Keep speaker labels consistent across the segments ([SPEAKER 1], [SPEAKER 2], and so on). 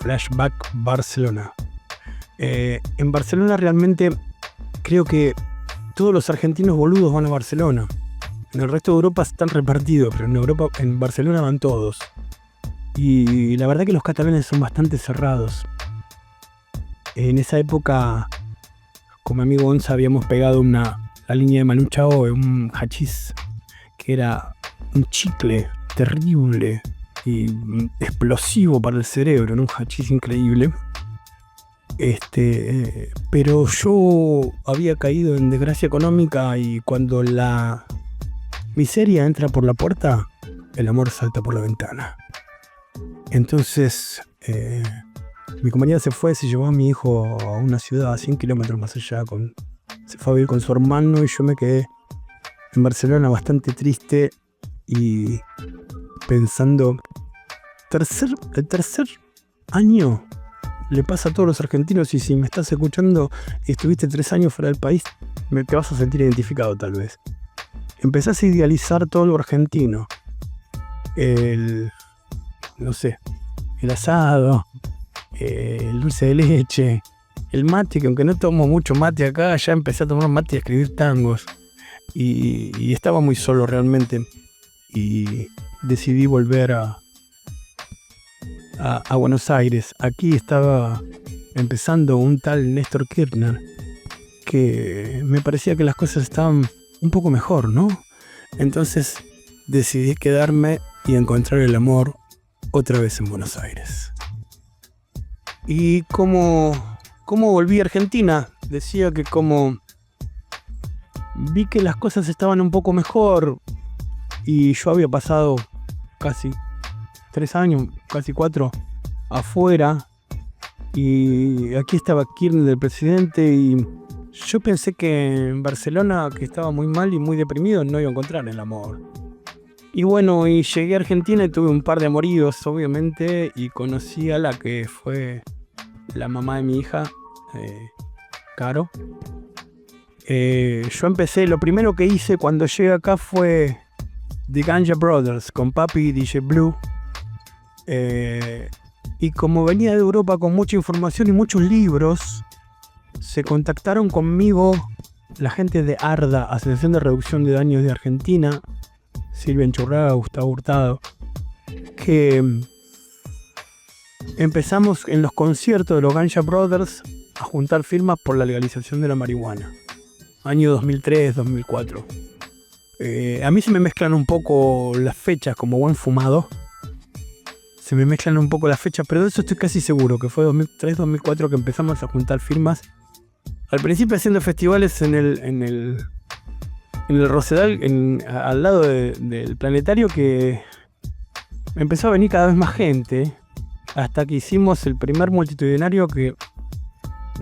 [SPEAKER 1] Flashback Barcelona. En Barcelona realmente creo que todos los argentinos boludos van a Barcelona. En el resto de Europa están repartidos, pero en Barcelona van todos. Y la verdad que los catalanes son bastante cerrados. En esa época, con mi amigo Gonza habíamos pegado la línea de Manu Chao, un hachís que era un chicle terrible y explosivo para el cerebro, ¿no? Un hachís increíble. Pero yo había caído en desgracia económica y cuando la miseria entra por la puerta, el amor salta por la ventana. Entonces, mi compañera se llevó a mi hijo a una ciudad a 100 kilómetros más allá, se fue a vivir con su hermano y yo me quedé en Barcelona bastante triste y pensando, el tercer año le pasa a todos los argentinos, y si me estás escuchando y estuviste 3 años fuera del país, te vas a sentir identificado tal vez. Empezás a idealizar todo lo argentino. El asado, el dulce de leche, el mate, que aunque no tomo mucho mate acá, ya empecé a tomar mate y a escribir tangos. Y estaba muy solo realmente. Y decidí volver a Buenos Aires. Aquí estaba empezando un tal Néstor Kirchner, que me parecía que las cosas estaban un poco mejor, ¿no? Entonces decidí quedarme y encontrar el amor otra vez en Buenos Aires. Y ¿cómo volví a Argentina? Decía que como vi que las cosas estaban un poco mejor y yo había pasado casi 3 años, casi 4, afuera, y aquí estaba Kirchner, el presidente, y yo pensé que en Barcelona, que estaba muy mal y muy deprimido, no iba a encontrar el amor. Y bueno, y llegué a Argentina y tuve un par de amoríos, obviamente, y conocí a la que fue la mamá de mi hija, Caro. Yo empecé, lo primero que hice cuando llegué acá fue The Ganja Brothers, con Papi y DJ Blue. Y como venía de Europa con mucha información y muchos libros, se contactaron conmigo la gente de ARDA, Asociación de Reducción de Daños de Argentina, Silvia Enchurraga, Gustavo Hurtado, que empezamos en los conciertos de los Ganja Brothers a juntar firmas por la legalización de la marihuana, año 2003-2004. A mí se me mezclan un poco las fechas, como buen fumado. Se me mezclan un poco las fechas, pero de eso estoy casi seguro, que fue 2003-2004 que empezamos a juntar firmas. Al principio haciendo festivales en el Rosedal, al lado del planetario, que empezó a venir cada vez más gente, hasta que hicimos el primer multitudinario, que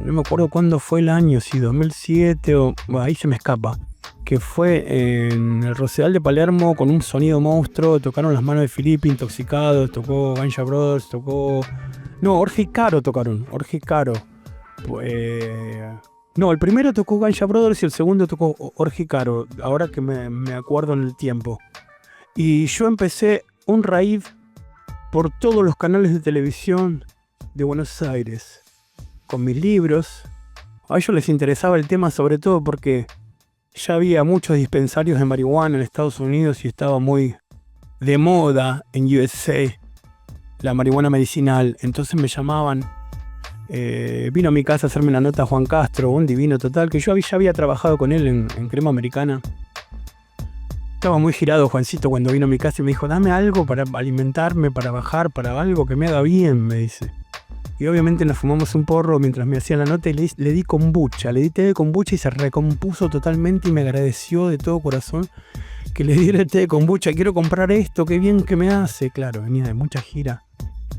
[SPEAKER 1] no me acuerdo cuándo fue el año, si 2007 o... Bueno, ahí se me escapa. Que fue en el Rosedal de Palermo con un sonido monstruo. Tocaron Las Manos de Filippi, Intoxicados, tocó Ganja Brothers, Orge y Caro tocaron, Orge y Caro. No, el primero tocó Ganja Brothers y el segundo tocó Orge y Caro, ahora que me acuerdo en el tiempo. Y yo empecé un raid por todos los canales de televisión de Buenos Aires, con mis libros. A ellos les interesaba el tema sobre todo porque ya había muchos dispensarios de marihuana en Estados Unidos y estaba muy de moda en USA la marihuana medicinal. Entonces me llamaban, vino a mi casa a hacerme una nota Juan Castro, un divino total, que yo ya había trabajado con él en Crema Americana. Estaba muy girado Juancito cuando vino a mi casa y me dijo, dame algo para alimentarme, para bajar, para algo que me haga bien, me dice. Y obviamente nos fumamos un porro mientras me hacía la nota y le di kombucha, le di té de kombucha y se recompuso totalmente y me agradeció de todo corazón que le diera el té de kombucha. Quiero comprar esto, qué bien que me hace. Claro, venía de mucha gira.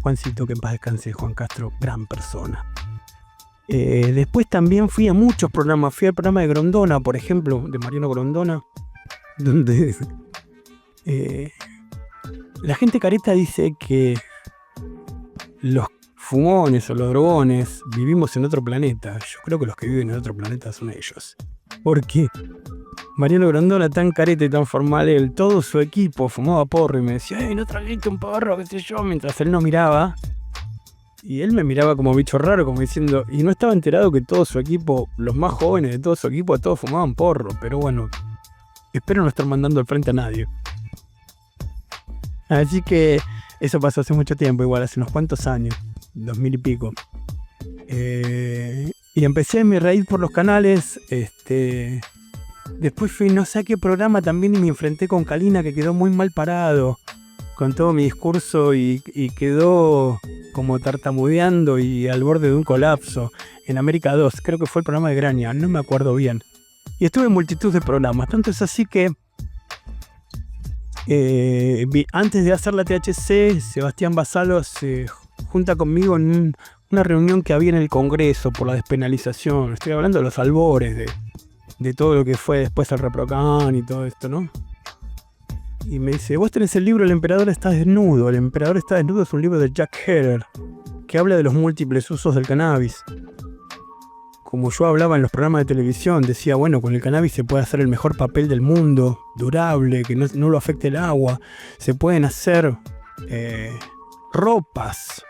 [SPEAKER 1] Juancito, que en paz descanse, Juan Castro, gran persona. Después también fui a muchos programas. Fui al programa de Grondona, por ejemplo, de Mariano Grondona, donde la gente careta dice que los fumones o los drogones vivimos en otro planeta. Yo creo que los que viven en otro planeta son ellos. Porque Mariano Grondona, tan careta y tan formal, todo su equipo fumaba porro y me decía, ¿no trajiste un porro? Qué sé yo, mientras él no miraba. Y él me miraba como bicho raro, como diciendo, y no estaba enterado que todo su equipo, los más jóvenes de todo su equipo, todos fumaban porro. Pero bueno, espero no estar mandando al frente a nadie. Así que eso pasó hace mucho tiempo, igual hace unos cuantos años, 2000 y pico. Y empecé mi raíz por los canales. Después fui no sé a qué programa también y me enfrenté con Kalina, que quedó muy mal parado con todo mi discurso y quedó como tartamudeando y al borde de un colapso. En América 2, creo que fue el programa de Graña, no me acuerdo bien. Y estuve en multitud de programas, tanto es así que antes de hacer la THC, Sebastián Basalo se junta conmigo en una reunión que había en el Congreso por la despenalización. Estoy hablando de los albores de todo lo que fue después el ReproCan y todo esto, ¿no? Y me dice, vos tenés el libro El Emperador está desnudo. El Emperador está desnudo es un libro de Jack Herer que habla de los múltiples usos del cannabis. Como yo hablaba en los programas de televisión, decía, bueno, con el cannabis se puede hacer el mejor papel del mundo, durable, que no lo afecte el agua. Se pueden hacer ropas.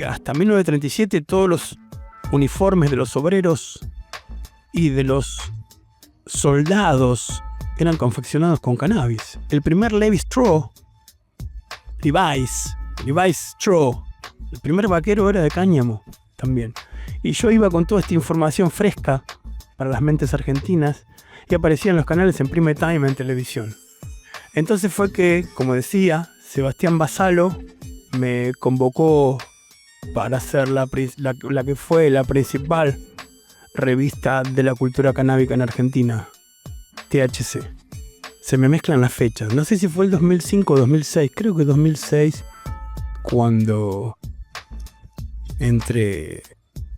[SPEAKER 1] Hasta 1937 todos los uniformes de los obreros y de los soldados eran confeccionados con cannabis. El primer Levi's Straw, Levi's Straw, el primer vaquero era de cáñamo también. Y yo iba con toda esta información fresca para las mentes argentinas y aparecía en los canales en prime time en televisión. Entonces fue que, como decía, Sebastián Basalo me convocó para hacer la que fue la principal revista de la cultura canábica en Argentina, THC. Se me mezclan las fechas. No sé si fue el 2005 o 2006. Creo que 2006, cuando entre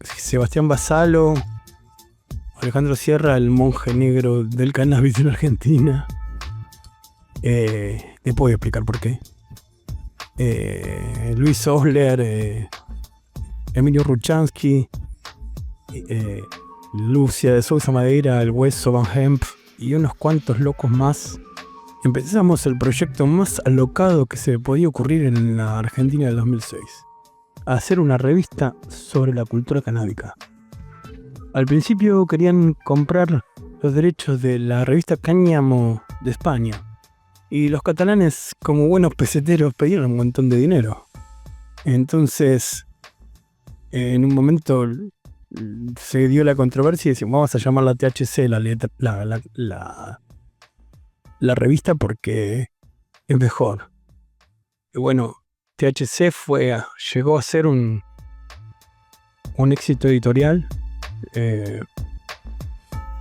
[SPEAKER 1] Sebastián Basalo, Alejandro Sierra, el monje negro del cannabis en Argentina. Te puedo explicar por qué. Luis Osler, Emilio Ruchansky, Lucia de Sousa Madeira, el Hueso Van Hemp y unos cuantos locos más. Empezamos el proyecto más alocado que se podía ocurrir en la Argentina del 2006. A hacer una revista sobre la cultura canábica. Al principio querían comprar los derechos de la revista Cáñamo de España. Y los catalanes, como buenos peseteros, pedían un montón de dinero. Entonces, en un momento se dio la controversia y decimos, vamos a llamarla THC la revista porque es mejor. Y bueno, THC llegó a ser un éxito editorial.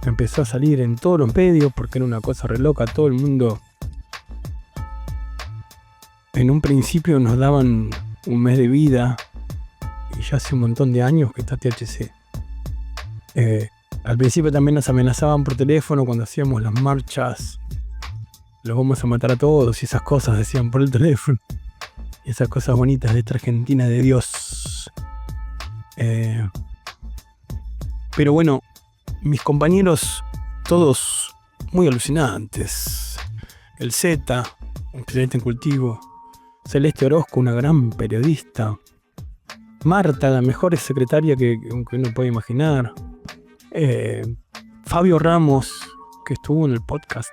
[SPEAKER 1] Empezó a salir en todos los medios porque era una cosa re loca. Todo el mundo, en un principio nos daban un mes de vida y ya hace un montón de años que está THC. Al principio también nos amenazaban por teléfono cuando hacíamos las marchas, los vamos a matar a todos y esas cosas decían por el teléfono. Esas cosas bonitas de esta Argentina de Dios. Pero bueno, mis compañeros, todos muy alucinantes. El Z, un excelente en cultivo. Celeste Orozco, una gran periodista. Marta, la mejor secretaria que uno puede imaginar. Fabio Ramos, que estuvo en el podcast.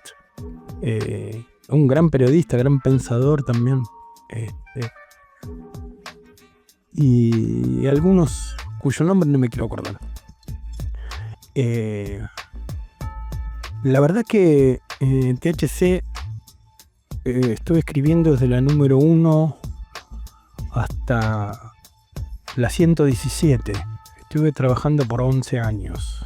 [SPEAKER 1] Un gran periodista, gran pensador también. Y algunos cuyo nombre no me quiero acordar. La verdad que THC estuve escribiendo desde la número 1 hasta la 117. Estuve trabajando por 11 años.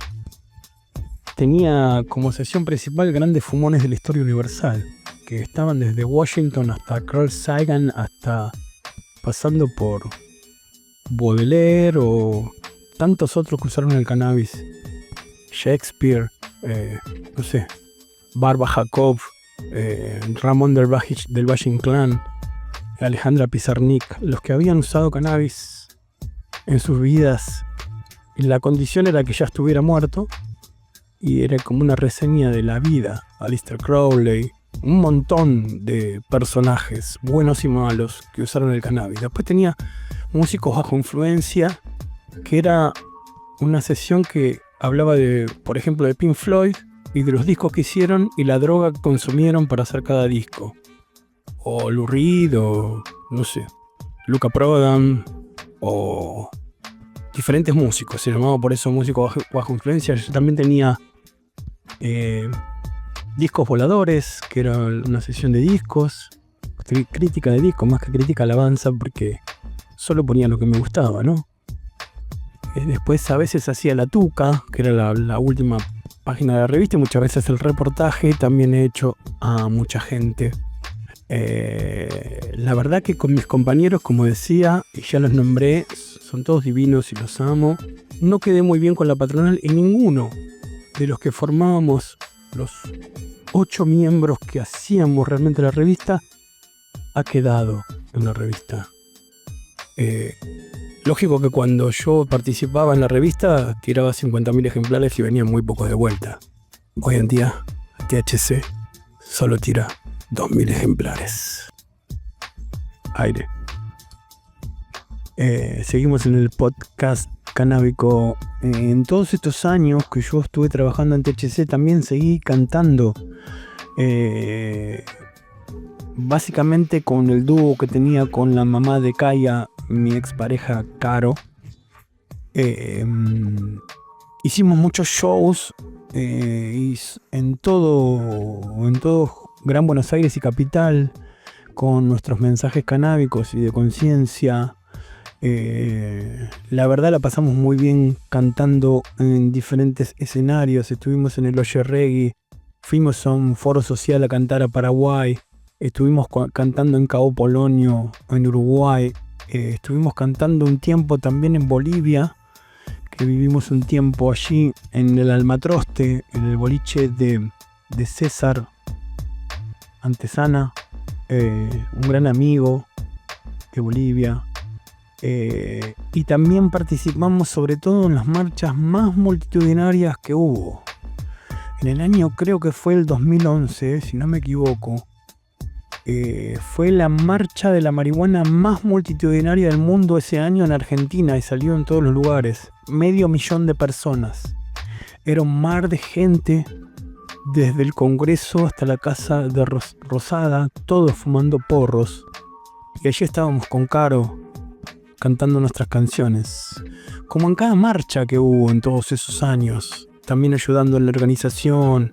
[SPEAKER 1] Tenía como sesión principal grandes fumones de la historia universal, que estaban desde Washington hasta Carl Sagan, hasta pasando por Baudelaire o tantos otros que usaron el cannabis. Shakespeare, no sé, Barba Jacob, Ramón del Valle Inclán, Alejandra Pizarnik, los que habían usado cannabis en sus vidas y la condición era que ya estuviera muerto, y era como una reseña de la vida. Aleister Crowley, un montón de personajes buenos y malos que usaron el cannabis. Después tenía Músicos bajo influencia, que era una sesión que hablaba de, por ejemplo, de Pink Floyd y de los discos que hicieron y la droga que consumieron para hacer cada disco. O Lou Reed, o no sé, Luca Prodan, o diferentes músicos. Se llamaba por eso músicos bajo influencia. Yo también tenía discos voladores, que era una sesión de discos, crítica de discos, más que crítica alabanza, porque solo ponía lo que me gustaba, ¿no? Después a veces hacía la tuca, que era la última página de la revista, y muchas veces el reportaje. También he hecho a mucha gente. La verdad que con mis compañeros, como decía, y ya los nombré, son todos divinos y los amo. No quedé muy bien con la patronal y ninguno de los que formábamos los 8 miembros que hacíamos realmente la revista ha quedado en la revista. Lógico que cuando yo participaba en la revista tiraba 50.000 ejemplares y venían muy pocos de vuelta. Hoy en día THC solo tira 2.000 ejemplares. Aire. Seguimos en el podcast canábico. En todos estos años que yo estuve trabajando en THC también seguí cantando. Básicamente con el dúo que tenía con la mamá de Kaya, mi expareja Caro. Hicimos muchos shows en todo Gran Buenos Aires y Capital, con nuestros mensajes canábicos y de conciencia. La verdad la pasamos muy bien cantando en diferentes escenarios. Estuvimos en el Oye Reggae, fuimos a un foro social a cantar a Paraguay, estuvimos cantando en Cabo Polonio, en Uruguay, estuvimos cantando un tiempo también en Bolivia, que vivimos un tiempo allí en el Almatroste, en el boliche de César Antesana, un gran amigo de Bolivia. Y también participamos sobre todo en las marchas más multitudinarias que hubo. En el año, creo que fue el 2011, si no me equivoco, fue la marcha de la marihuana más multitudinaria del mundo ese año en Argentina, y salió en todos los lugares. 500.000 de personas. Era un mar de gente, desde el Congreso hasta la casa de Rosada, todos fumando porros. Y allí estábamos con Caro, cantando nuestras canciones, como en cada marcha que hubo en todos esos años, también ayudando en la organización,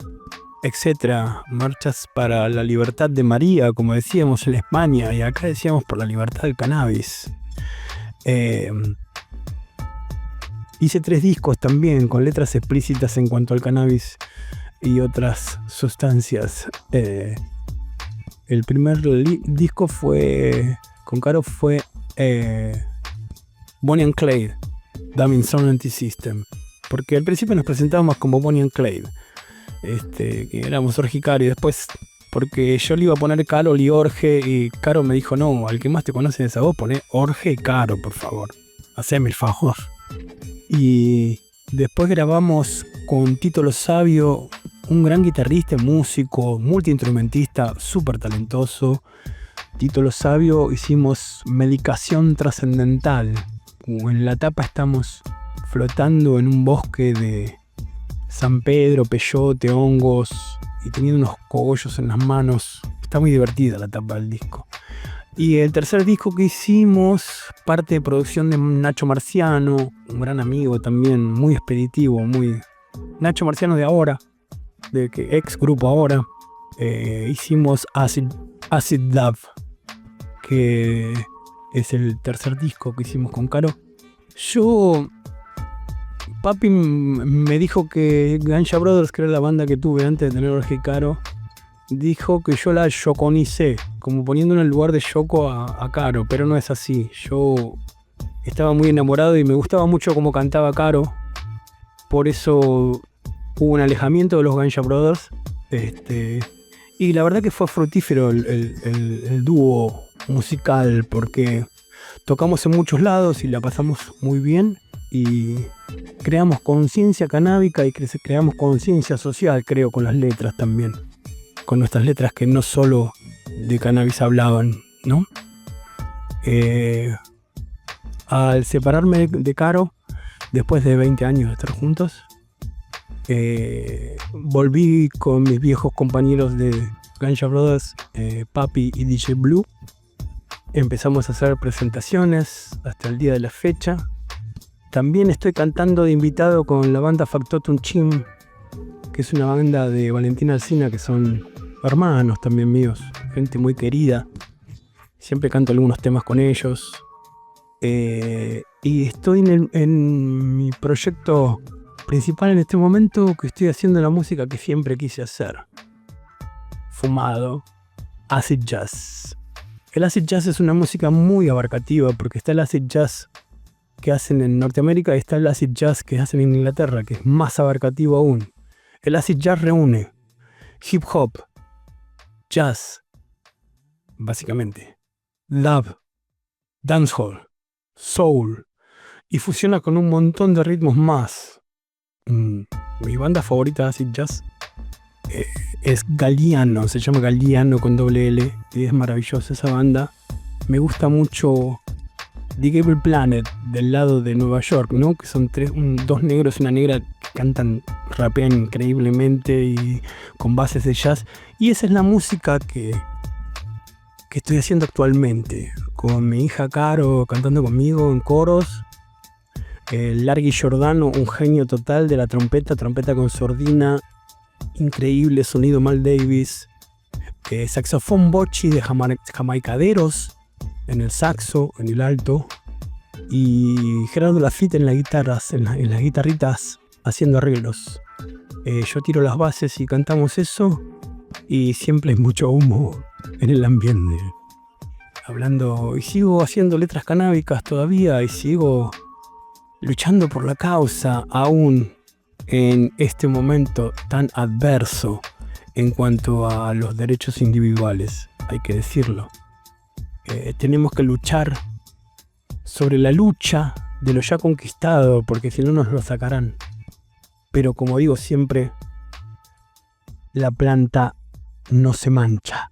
[SPEAKER 1] etcétera. Marchas para la libertad de María, como decíamos en España, y acá decíamos por la libertad del cannabis. Hice 3 discos también con letras explícitas en cuanto al cannabis y otras sustancias. El primer disco fue con Caro fue Bonnie and Clyde, Damn Sound Anti-System, porque al principio nos presentábamos como Bonnie and Clyde, que éramos Orge y Caro, y después, porque yo le iba a poner Carol y Orge, y Caro me dijo, no, al que más te conoce de esa voz, poné Orge y Caro, por favor, haceme el favor. Y después grabamos con Tito Lo Sabio, un gran guitarrista, músico, multiinstrumentista, súper talentoso. Tito Lo Sabio, hicimos Medicación Trascendental. En la tapa estamos flotando en un bosque de San Pedro, peyote, hongos, y teniendo unos cogollos en las manos. Está muy divertida la tapa del disco. Y el tercer disco que hicimos, parte de producción de Nacho Marciano, un gran amigo también, muy expeditivo, muy... Nacho Marciano de Ahora, de que ex grupo Ahora. Hicimos Acid Love, que es el tercer disco que hicimos con Caro. Papi me dijo que Ganja Brothers, que era la banda que tuve antes de tener Orge y Caro, dijo que yo la yoconicé, como poniendo en el lugar de Yoko a Caro, pero no es así. Yo estaba muy enamorado y me gustaba mucho cómo cantaba Caro, por eso hubo un alejamiento de los Ganja Brothers, y la verdad que fue fructífero el dúo musical, porque tocamos en muchos lados y la pasamos muy bien, y creamos conciencia canábica y creamos conciencia social, creo, con las letras también, con nuestras letras que no solo de cannabis hablaban, ¿no? Al separarme de Caro, después de 20 años de estar juntos, volví con mis viejos compañeros de Ganja Brothers, Papi y DJ Blue. Empezamos a hacer presentaciones hasta el día de la fecha. También estoy cantando de invitado con la banda Factotum Chim, que es una banda de Valentina Alsina, que son hermanos también míos, gente muy querida. Siempre canto algunos temas con ellos. Y estoy en mi proyecto principal en este momento, que estoy haciendo la música que siempre quise hacer. Fumado, acid jazz. El acid jazz es una música muy abarcativa, porque está el acid jazz que hacen en Norteamérica y está el acid jazz que hacen en Inglaterra, que es más abarcativo aún. El acid jazz reúne hip hop, jazz, básicamente, dub, dancehall, soul, y fusiona con un montón de ritmos más. Mi banda favorita de acid jazz es Galliano, se llama Galliano con doble L, y es maravillosa esa banda. Me gusta mucho The Gable Planet, del lado de Nueva York, ¿no? Que son dos negros y una negra que cantan, rapean increíblemente y con bases de jazz. Y esa es la música que estoy haciendo actualmente, con mi hija Caro cantando conmigo en coros. Largui Giordano, un genio total de la trompeta con sordina, increíble sonido Mal Davis. Saxofón Bocci de Jamaicaderos en el saxo, en el alto, y Gerardo Lafitte en las guitarras, en las guitarritas, haciendo arreglos. Yo tiro las bases y cantamos eso, y siempre hay mucho humo en el ambiente. Hablando, y sigo haciendo letras canábicas todavía, y sigo luchando por la causa, aún en este momento tan adverso en cuanto a los derechos individuales, hay que decirlo. Tenemos que luchar sobre la lucha de lo ya conquistado, porque si no nos lo sacarán. Pero como digo siempre, la planta no se mancha.